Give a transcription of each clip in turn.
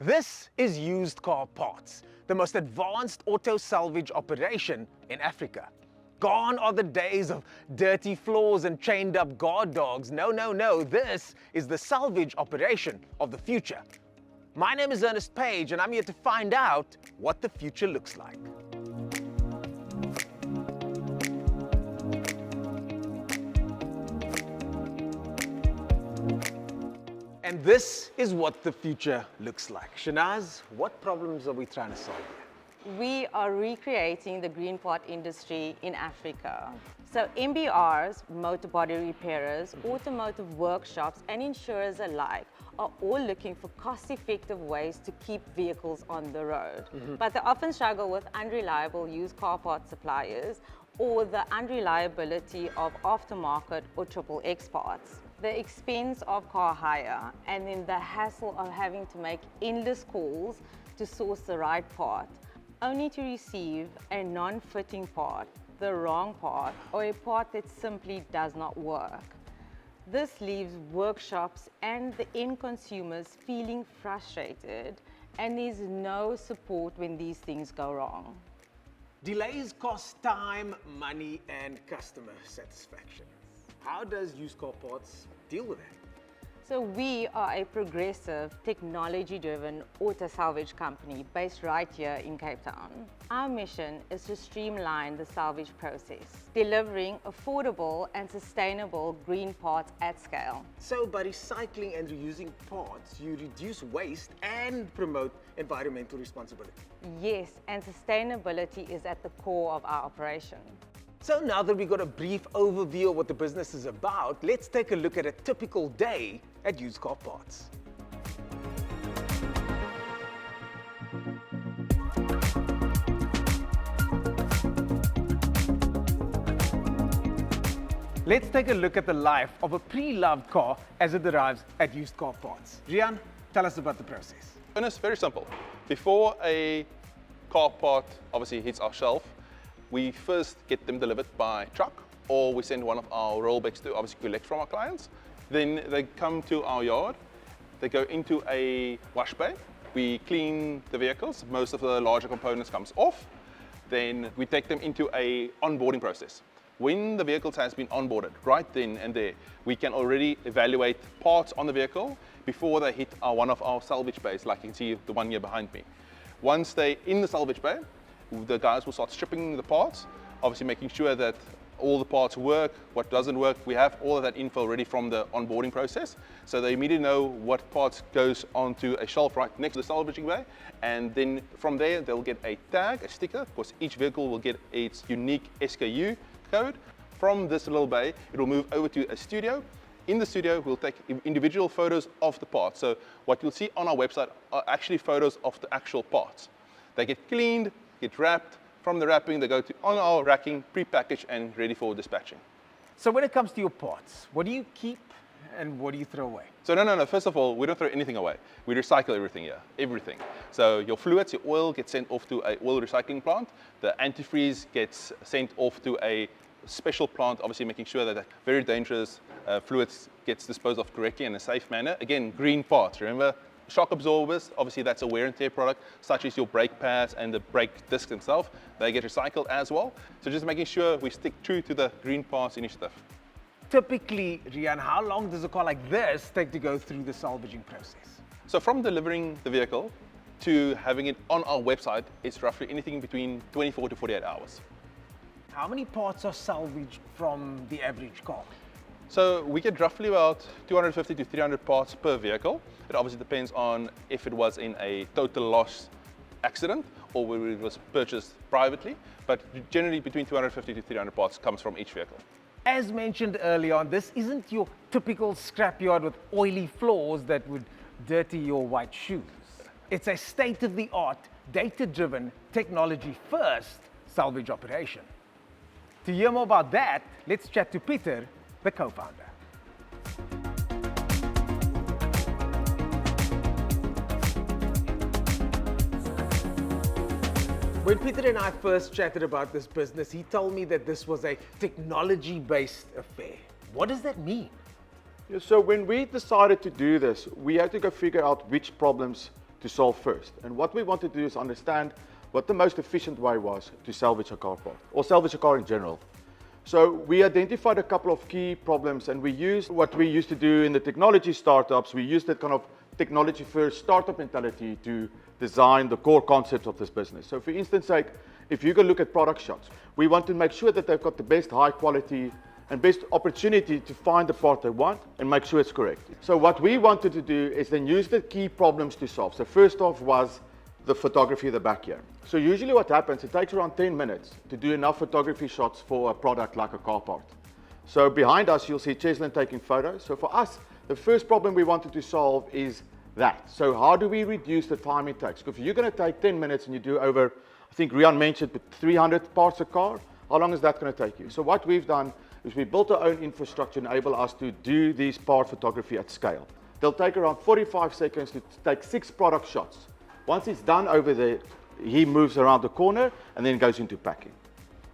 This is Used Car Parts, the most advanced auto salvage operation in Africa. Gone are the days of dirty floors and chained up guard dogs. No. This is the salvage operation of the future. My name is Ernest Page, and I'm here to find out what the future looks like. And this is what the future looks like. Shanaz, what problems are we trying to solve here? We are recreating the green part industry in Africa. So MBRs, motor body repairers, automotive workshops and insurers alike are all looking for cost-effective ways to keep vehicles on the road. But they often struggle with unreliable used car parts suppliers or the unreliability of aftermarket or XXX parts. The expense of car hire and then the hassle of having to make endless calls to source the right part, only to receive a non-fitting part, the wrong part, or a part that simply does not work. This leaves workshops and the end consumers feeling frustrated, and there's no support when these things go wrong. Delays cost time, money, and customer satisfaction. How does Used Car Parts deal with that? So we are a progressive, technology-driven auto salvage company based right here in Cape Town. Our mission is to streamline the salvage process, delivering affordable and sustainable green parts at scale. So by recycling and reusing parts, you reduce waste and promote environmental responsibility. Yes, and sustainability is at the core of our operation. So now that we got a brief overview of what the business is about, let's take a look at a typical day at Used Car Parts. Let's take a look at the life of a pre-loved car as it arrives at Used Car Parts. Rian, tell us about the process. And it's very simple. Before a car part obviously hits our shelf, we first get them delivered by truck, or we send one of our rollbacks to obviously collect from our clients. Then they come to our yard, they go into a wash bay, we clean the vehicles, most of the larger components comes off, then we take them into a onboarding process. When the vehicles has been onboarded, right then and there, we can already evaluate parts on the vehicle before they hit one of our salvage bays, like you can see the one here behind me. Once they're in the salvage bay, the guys will start stripping the parts, obviously making sure that all the parts work, what doesn't work. We have all of that info ready from the onboarding process, so they immediately know what parts goes onto a shelf right next to the salvaging bay, and then from there they'll get a tag, a sticker, because each vehicle will get its unique SKU code. From this little bay, it will move over to a studio. In the studio, we'll take individual photos of the parts. So what you'll see on our website are actually photos of the actual parts. They get cleaned, get wrapped. From the wrapping, they go to on our racking, pre-packaged and ready for dispatching. So when it comes to your parts, what do you keep and what do you throw away? So no. First of all, we don't throw anything away. We recycle everything here, everything. So your fluids, your oil gets sent off to a oil recycling plant. The antifreeze gets sent off to a special plant, obviously making sure that very dangerous fluids gets disposed of correctly in a safe manner. Again, green parts, remember? Shock absorbers, obviously that's a wear and tear product, such as your brake pads and the brake disc itself. They get recycled as well. So just making sure we stick true to the green parts initiative. Typically, Rian, how long does a car like this take to go through the salvaging process? So from delivering the vehicle to having it on our website, it's roughly anything between 24 to 48 hours. How many parts are salvaged from the average car? So we get roughly about 250 to 300 parts per vehicle. It obviously depends on if it was in a total loss accident or whether it was purchased privately, but generally between 250 to 300 parts comes from each vehicle. As mentioned earlier on, this isn't your typical scrapyard with oily floors that would dirty your white shoes. It's a state-of-the-art, data-driven, technology-first salvage operation. To hear more about that, let's chat to Peter, the co-founder. When Peter and I first chatted about this business, he told me that this was a technology-based affair. What does that mean? Yeah, so when we decided to do this, we had to go figure out which problems to solve first. And what we wanted to do is understand what the most efficient way was to salvage a car part, or salvage a car in general. So we identified a couple of key problems, and we used what we used to do in the technology startups. We used that kind of technology first startup mentality to design the core concept of this business. So for instance sake, if you go look at product shots, we want to make sure that they've got the best high quality and best opportunity to find the part they want and make sure it's correct. So what we wanted to do is then use the key problems to solve. So first off was the photography of the back here. So usually what happens, it takes around 10 minutes to do enough photography shots for a product like a car part. So behind us, you'll see Cheslin taking photos. So for us, the first problem we wanted to solve is that. So how do we reduce the time it takes? Because if you're going to take 10 minutes and you do over, I think Rian mentioned, 300 parts a car, how long is that going to take you? So what we've done is we built our own infrastructure to enable us to do these part photography at scale. They'll take around 45 seconds to take 6 product shots. Once it's done over there, he moves around the corner and then goes into packing.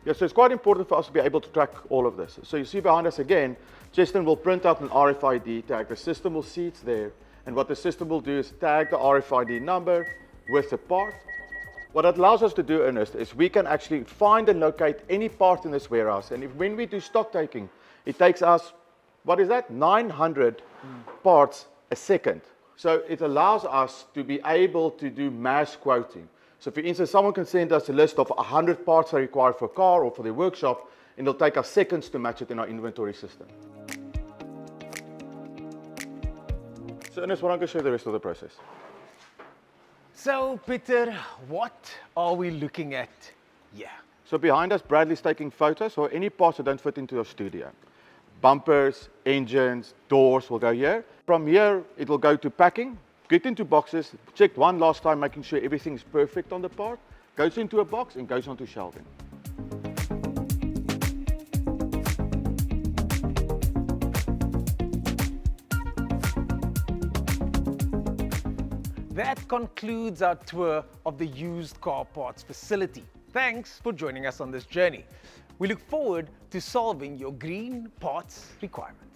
Yeah, so it's quite important for us to be able to track all of this. So you see behind us again, Justin will print out an RFID tag. The system will see it's there. And what the system will do is tag the RFID number with the part. What it allows us to do, Ernest, is we can actually find and locate any part in this warehouse. And when we do stock taking, it takes us, what is that? 900 parts a second. So it allows us to be able to do mass quoting. So for instance, someone can send us a list of 100 parts they require for a car or for their workshop, and it'll take us seconds to match it in our inventory system. So Ernest, why don't I show you the rest of the process? So, Peter, what are we looking at here? So behind us, Bradley's taking photos or any parts that don't fit into your studio. Bumpers, engines, doors will go here. From here, it will go to packing, get into boxes, check one last time, making sure everything is perfect on the part, goes into a box and goes onto shelving. That concludes our tour of the used car parts facility. Thanks for joining us on this journey. We look forward to solving your green parts requirement.